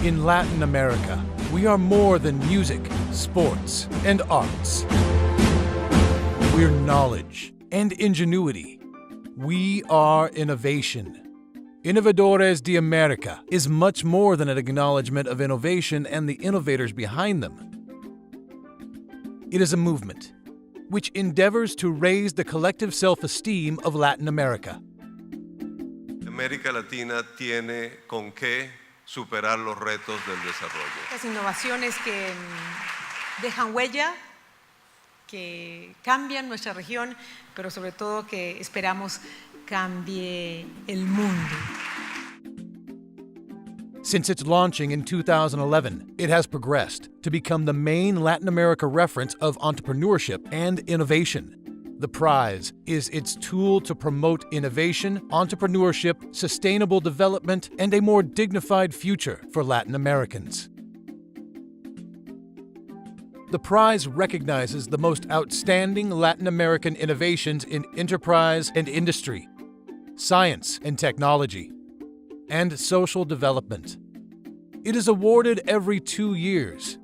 In Latin America, we are more than music, sports, and arts. We're knowledge and ingenuity. We are innovation. Innovadores de América is much more than an acknowledgement of innovation and the innovators behind them. It is a movement which endeavors to raise the collective self-esteem of Latin America. América Latina tiene con qué superar los retos del desarrollo. Las innovaciones que dejan huella, que cambian nuestra región, pero sobre todo que esperamos cambie el mundo. Since its launching in 2011, it has progressed to become the main Latin America reference of entrepreneurship and innovation. The prize is its tool to promote innovation, entrepreneurship, sustainable development, and a more dignified future for Latin Americans. The prize recognizes the most outstanding Latin American innovations in enterprise and industry, science and technology, and social development. It is awarded every 2 years.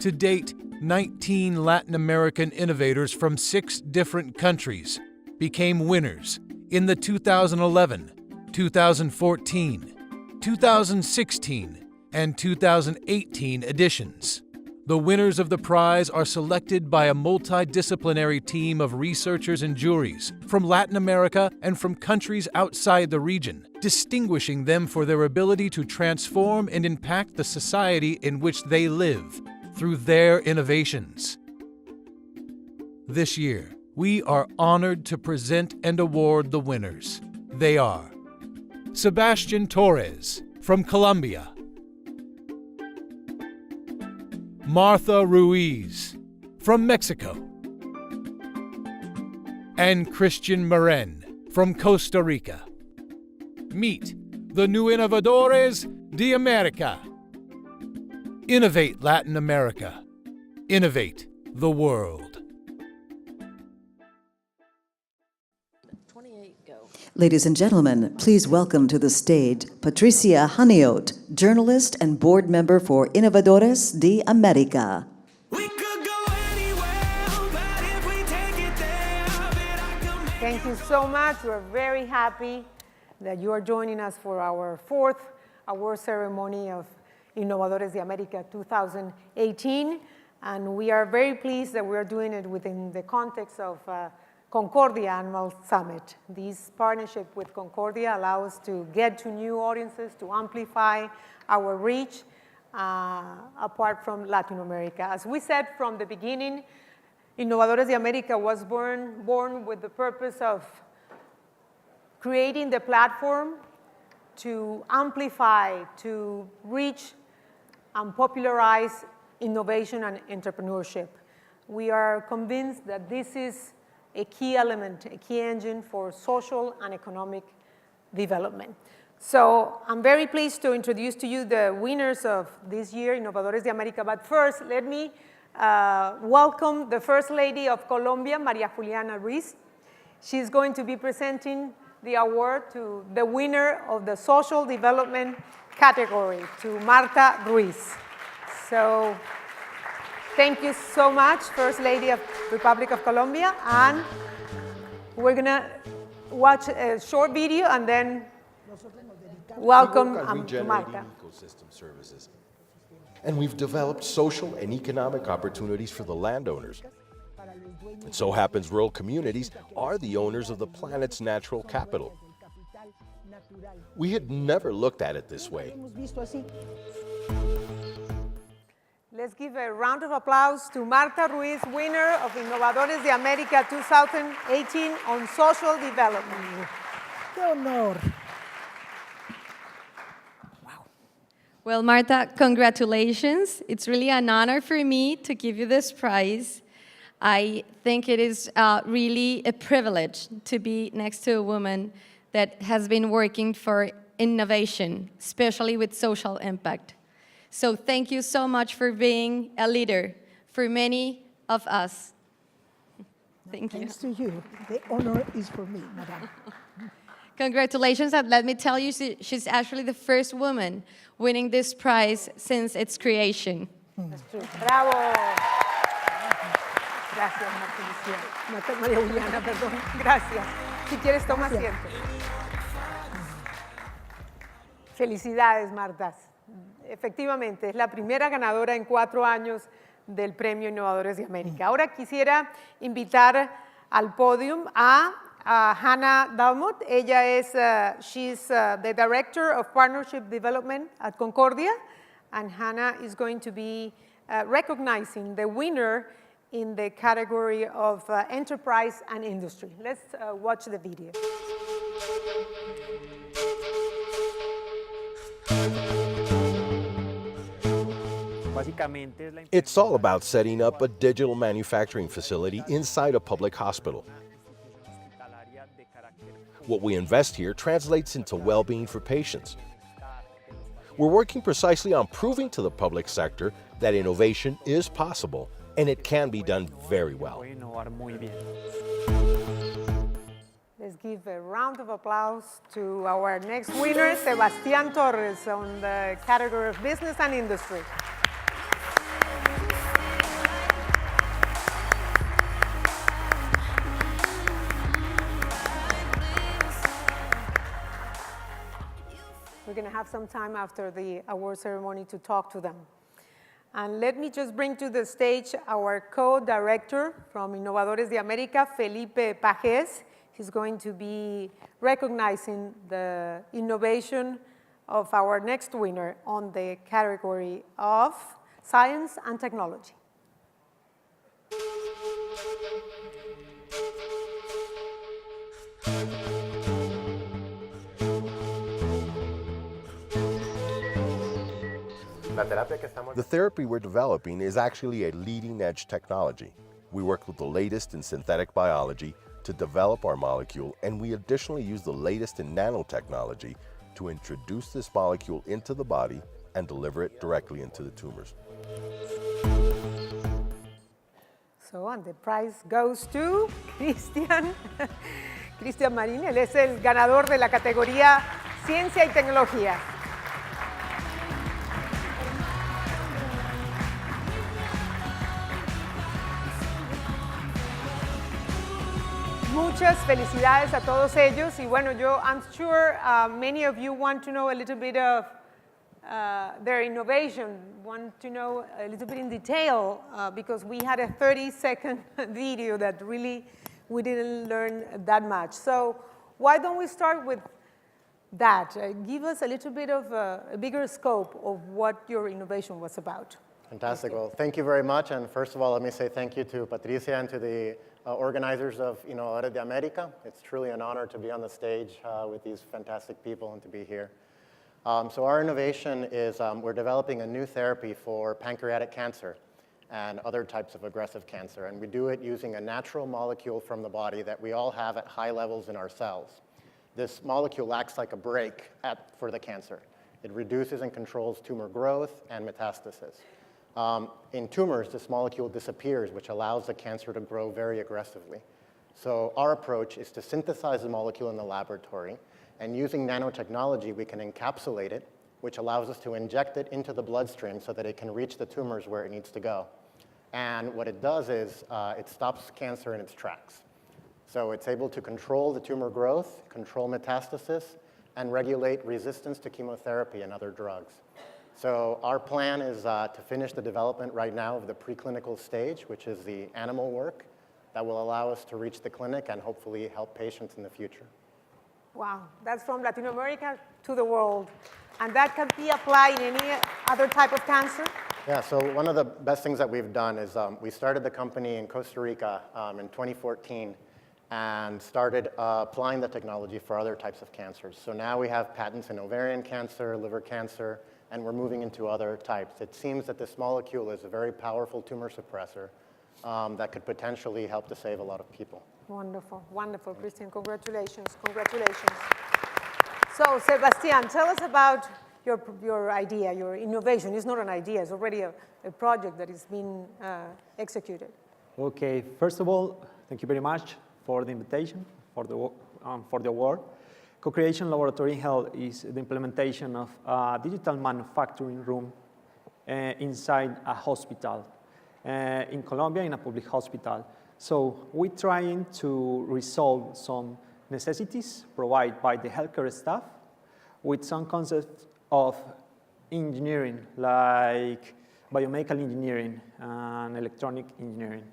To date, 19 Latin American innovators from 6 different countries became winners in the 2011, 2014, 2016, and 2018 editions. The winners of the prize are selected by a multidisciplinary team of researchers and juries from Latin America and from countries outside the region, distinguishing them for their ability to transform and impact the society in which they live through their innovations. This year, we are honored to present and award the winners. They are Sebastián Torres from Colombia, Martha Ruiz from Mexico, and Christian Marin from Costa Rica. Meet the new Innovadores de América. Innovate Latin America. Innovate the world. 28 go. Ladies and gentlemen, please welcome to the stage Patricia Janiot, journalist and board member for Innovadores de América. Thank you so much. We're very happy that you are joining us for our 4th award ceremony of Innovadores de América 2018. And we are very pleased that we are doing it within the context of Concordia Annual Summit. This partnership with Concordia allows us to get to new audiences, to amplify our reach apart from Latin America. As we said from the beginning, Innovadores de América was born with the purpose of creating the platform to amplify, to reach and popularize innovation and entrepreneurship. We are convinced that this is a key element, a key engine for social and economic development. So I'm very pleased to introduce to you the winners of this year, Innovadores de América. But first, let me welcome the First Lady of Colombia, María Juliana Ruiz. She's going to be presenting the award to the winner of the social development category, to Marta Ruiz. So thank you so much, First Lady of the Republic of Colombia. And we're going to watch a short video and then welcome to Marta. Ecosystem services. And we've developed social and economic opportunities for the landowners. It so happens rural communities are the owners of the planet's natural capital. We had never looked at it this way. Let's give a round of applause to Marta Ruiz, winner of Innovadores de América 2018 on social development. ¡Qué honor! Well, Marta, congratulations. It's really an honor for me to give you this prize. I think it is really a privilege to be next to a woman that has been working for innovation, especially with social impact. So thank you so much for being a leader for many of us. Thank you. Thanks to you. The honor is for me, Madam. Congratulations, and let me tell you, she's actually the first woman winning this prize since its creation. Bravo. Gracias, María Juliana, perdón. Gracias. Si quieres, toma asiento. Felicidades, Marta. Efectivamente, es la primera ganadora en 4 años del Premio Innovadores de América. Ahora quisiera invitar al podium a Hanne Dalmut. Ella es, she's the Director of Partnership Development at Concordia, and Hanne is going to be recognizing the winner in the category of enterprise and industry. Let's watch the video. It's all about setting up a digital manufacturing facility inside a public hospital. What we invest here translates into well-being for patients. We're working precisely on proving to the public sector that innovation is possible and it can be done very well. Let's give a round of applause to our next winner, Sebastián Torres, on the category of business and industry. We're going to have some time after the award ceremony to talk to them. And let me just bring to the stage our co-director from Innovadores de América, Felipe Pagés. He's going to be recognizing the innovation of our next winner on the category of science and technology. The therapy we're developing is actually a leading-edge technology. We work with the latest in synthetic biology to develop our molecule, and we additionally use the latest in nanotechnology to introduce this molecule into the body and deliver it directly into the tumors. So, and the prize goes to Cristian Marín. Él es el ganador de la categoría Ciencia y Tecnología. Muchas felicidades a todos ellos. Y bueno, I'm sure many of you want to know a little bit of their innovation, want to know a little bit in detail, because we had a 30-second video that really we didn't learn that much. So why don't we start with that? Give us a little bit of a bigger scope of what your innovation was about. Fantastic. Well, thank you very much. And first of all, let me say thank you to Patricia and to the organizers of Innovadores de América. It's truly an honor to be on the stage with these fantastic people and to be here. So our innovation is we're developing a new therapy for pancreatic cancer and other types of aggressive cancer. And we do it using a natural molecule from the body that we all have at high levels in our cells. This molecule acts like a brake for the cancer. It reduces and controls tumor growth and metastasis. In tumors, this molecule disappears, which allows the cancer to grow very aggressively. So our approach is to synthesize the molecule in the laboratory, and using nanotechnology, we can encapsulate it, which allows us to inject it into the bloodstream so that it can reach the tumors where it needs to go. And what it does is it stops cancer in its tracks. So it's able to control the tumor growth, control metastasis, and regulate resistance to chemotherapy and other drugs. So our plan is to finish the development right now of the preclinical stage, which is the animal work that will allow us to reach the clinic and hopefully help patients in the future. Wow, that's from Latin America to the world. And that can be applied in any other type of cancer? Yeah, so one of the best things that we've done is we started the company in Costa Rica in 2014 and started applying the technology for other types of cancers. So now we have patents in ovarian cancer, liver cancer, and we're moving into other types. It seems that this molecule is a very powerful tumor suppressor that could potentially help to save a lot of people. Wonderful, wonderful, Christian. Congratulations, congratulations. So, Sebastián, tell us about your idea, your innovation. It's not an idea, it's already a project that is being executed. Okay, first of all, thank you very much for the invitation, for the award. co-creation laboratory held is the implementation of a digital manufacturing room inside a hospital in Colombia, in a public hospital. So we're trying to resolve some necessities provided by the healthcare staff with some concepts of engineering, like biomedical engineering and electronic engineering.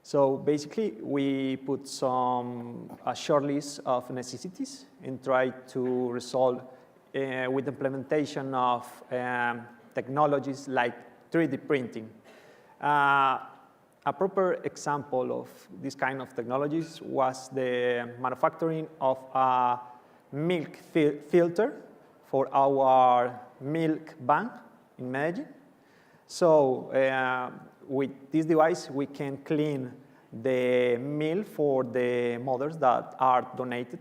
So basically, we put a short list of necessities and try to resolve with implementation of technologies like 3D printing. A proper example of this kind of technologies was the manufacturing of a milk filter for our milk bank in Medellin. So with this device, we can clean the milk for the mothers that are donated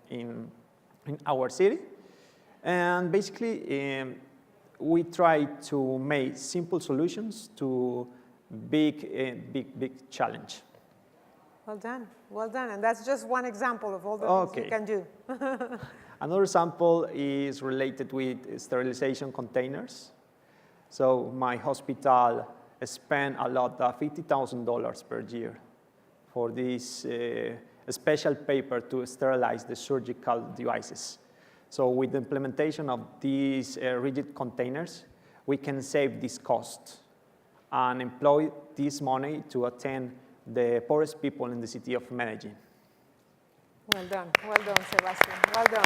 in our city. And basically, we try to make simple solutions to big challenge. Well done, well done. And that's just one example of all the things you can do. Another example is related with sterilization containers. So my hospital spent a lot of $50,000 per year for this special paper to sterilize the surgical devices. So with the implementation of these rigid containers, we can save this cost and employ this money to attend the poorest people in the city of Medellin. Well done, Sebastian, well done.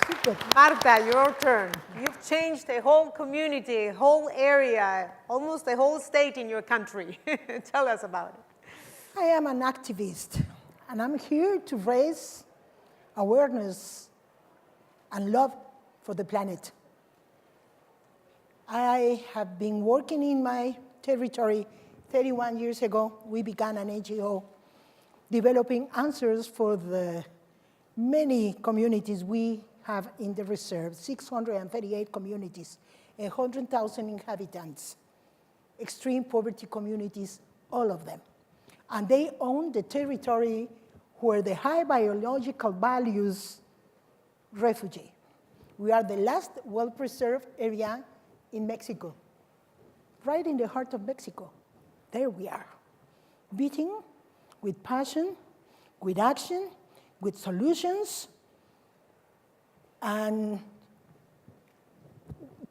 Super. Marta, your turn. You've changed a whole community, a whole area, almost a whole state in your country. Tell us about it. I am an activist, and I'm here to raise awareness and love for the planet. I have been working in my territory 31 years ago. We began an NGO developing answers for the many communities we have in the reserve, 638 communities, 100,000 inhabitants, extreme poverty communities, all of them. And they own the territory where the high biological values refugee. We are the last well-preserved area in Mexico, right in the heart of Mexico. There we are, beating with passion, with action, with solutions, and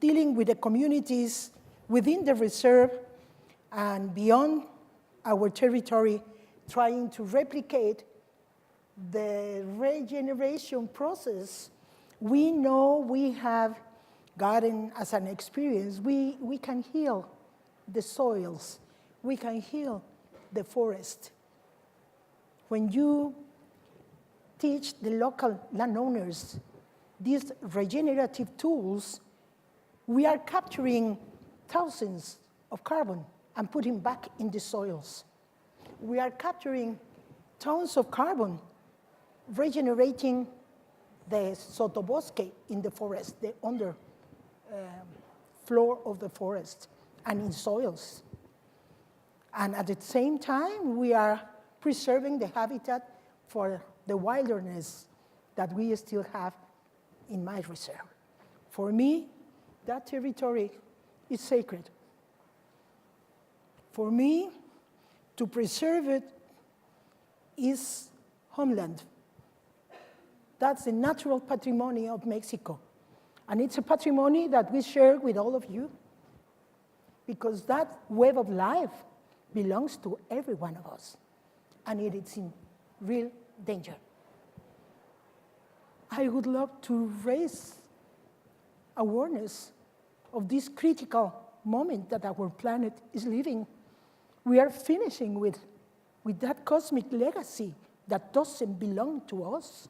dealing with the communities within the reserve and beyond our territory, trying to replicate the regeneration process. We know we have gotten as an experience, we can heal the soils, we can heal the forest. When you teach the local landowners these regenerative tools, we are capturing thousands of carbon and putting back in the soils. We are capturing tons of carbon, regenerating the sotobosque in the forest, the under floor of the forest, and in soils. And at the same time, we are preserving the habitat for the wilderness that we still have in my reserve. For me, that territory is sacred. For me, to preserve it is homeland. That's the natural patrimony of Mexico. And it's a patrimony that we share with all of you, because that web of life belongs to every one of us, and it is in real danger. I would love to raise awareness of this critical moment that our planet is living. We are finishing with that cosmic legacy that doesn't belong to us.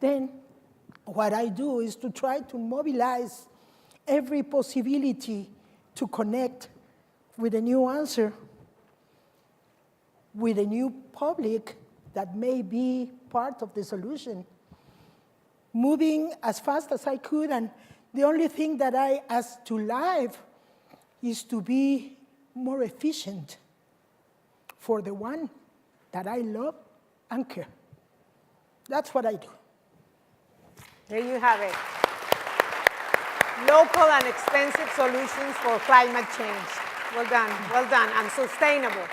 Then what I do is to try to mobilize every possibility to connect with a new answer, with a new public that may be part of the solution. Moving as fast as I could, and the only thing that I ask to life is to be more efficient for the one that I love and care. That's what I do. There you have it. Local and expensive solutions for climate change. Well done, and sustainable.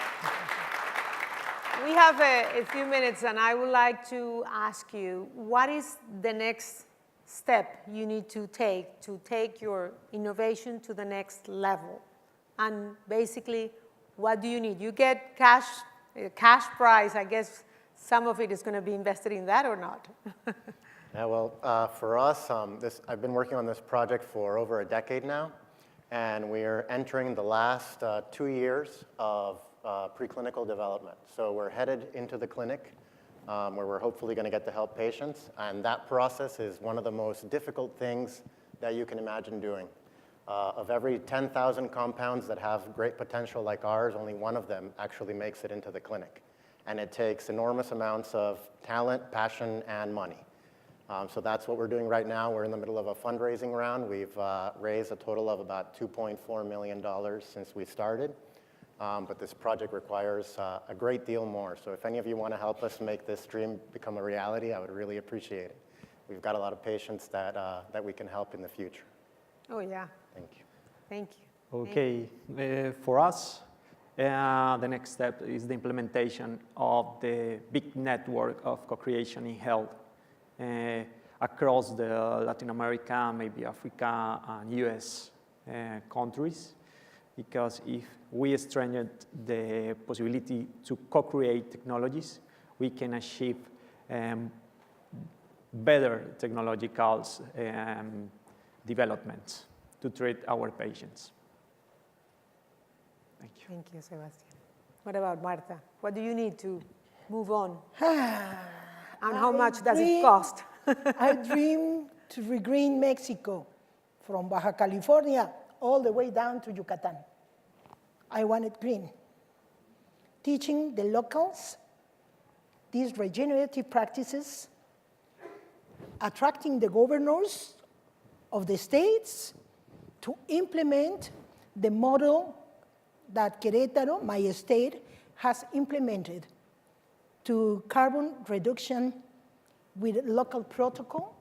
We have a few minutes, and I would like to ask you, what is the next step you need to take your innovation to the next level? And basically, what do you need? You get cash prize. I guess some of it is going to be invested in that or not? Yeah, well, for us, I've been working on this project for over a decade now, and we are entering the last 2 years of preclinical development. So we're headed into the clinic, where we're hopefully going to get to help patients, and that process is one of the most difficult things that you can imagine doing. Of every 10,000 compounds that have great potential like ours, only one of them actually makes it into the clinic. And it takes enormous amounts of talent, passion, and money. So that's what we're doing right now. We're in the middle of a fundraising round. We've raised a total of about $2.4 million since we started. But this project requires a great deal more. So if any of you want to help us make this dream become a reality, I would really appreciate it. We've got a lot of patients that we can help in the future. Oh, yeah. Thank you. Thank you. Okay, for us, the next step is the implementation of the big network of co-creation in health across the Latin America, maybe Africa, and US countries. Because if we strengthen the possibility to co-create technologies, we can achieve better technological developments to treat our patients. Thank you. Thank you, Sebastián. What about Marta? What do you need to move on? And how much does it cost? I dream to regreen Mexico from Baja California all the way down to Yucatan. I want it green. Teaching the locals these regenerative practices, attracting the governors of the states to implement the model that Querétaro, my state, has implemented to carbon reduction with local protocol.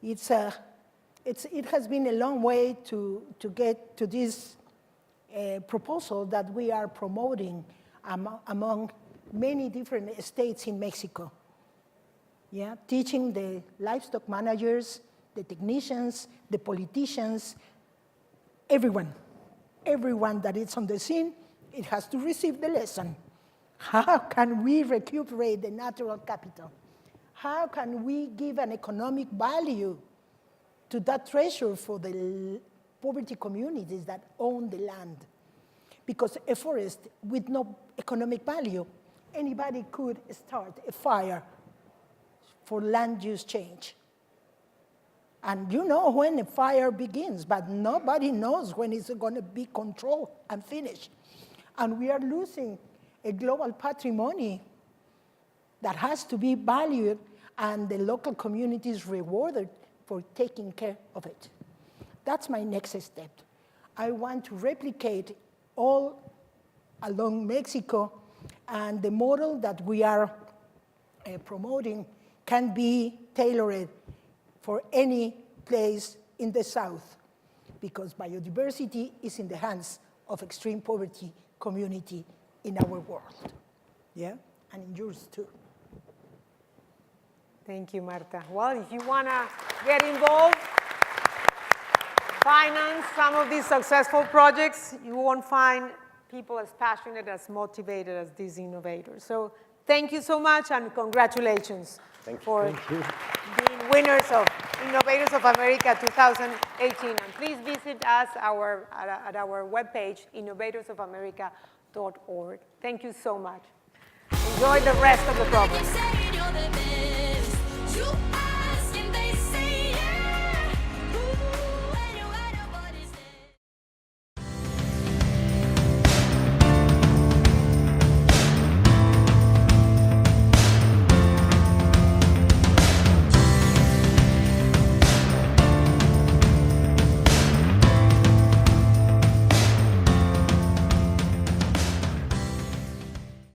It has been a long way to get to this proposal that we are promoting among many different states in Mexico. Yeah, teaching the livestock managers, the technicians, the politicians, everyone that is on the scene, it has to receive the lesson. How can we recuperate the natural capital? How can we give an economic value to that treasure for the poverty communities that own the land? Because a forest with no economic value, anybody could start a fire for land use change. And you know when a fire begins, but nobody knows when it's going to be controlled and finished. And we are losing a global patrimony that has to be valued and the local communities rewarded for taking care of it. That's my next step. I want to replicate all along Mexico, and the model that we are promoting can be tailored for any place in the South, because biodiversity is in the hands of extreme poverty community in our world, yeah, and in yours too. Thank you, Marta. Well, if you want to get involved, finance some of these successful projects, you won't find people as passionate, as motivated as these innovators. So thank you so much, and congratulations for being winners of Innovators of America 2018. And please visit us at our webpage, innovatorsofamerica.org. Thank you so much. Enjoy the rest of the program.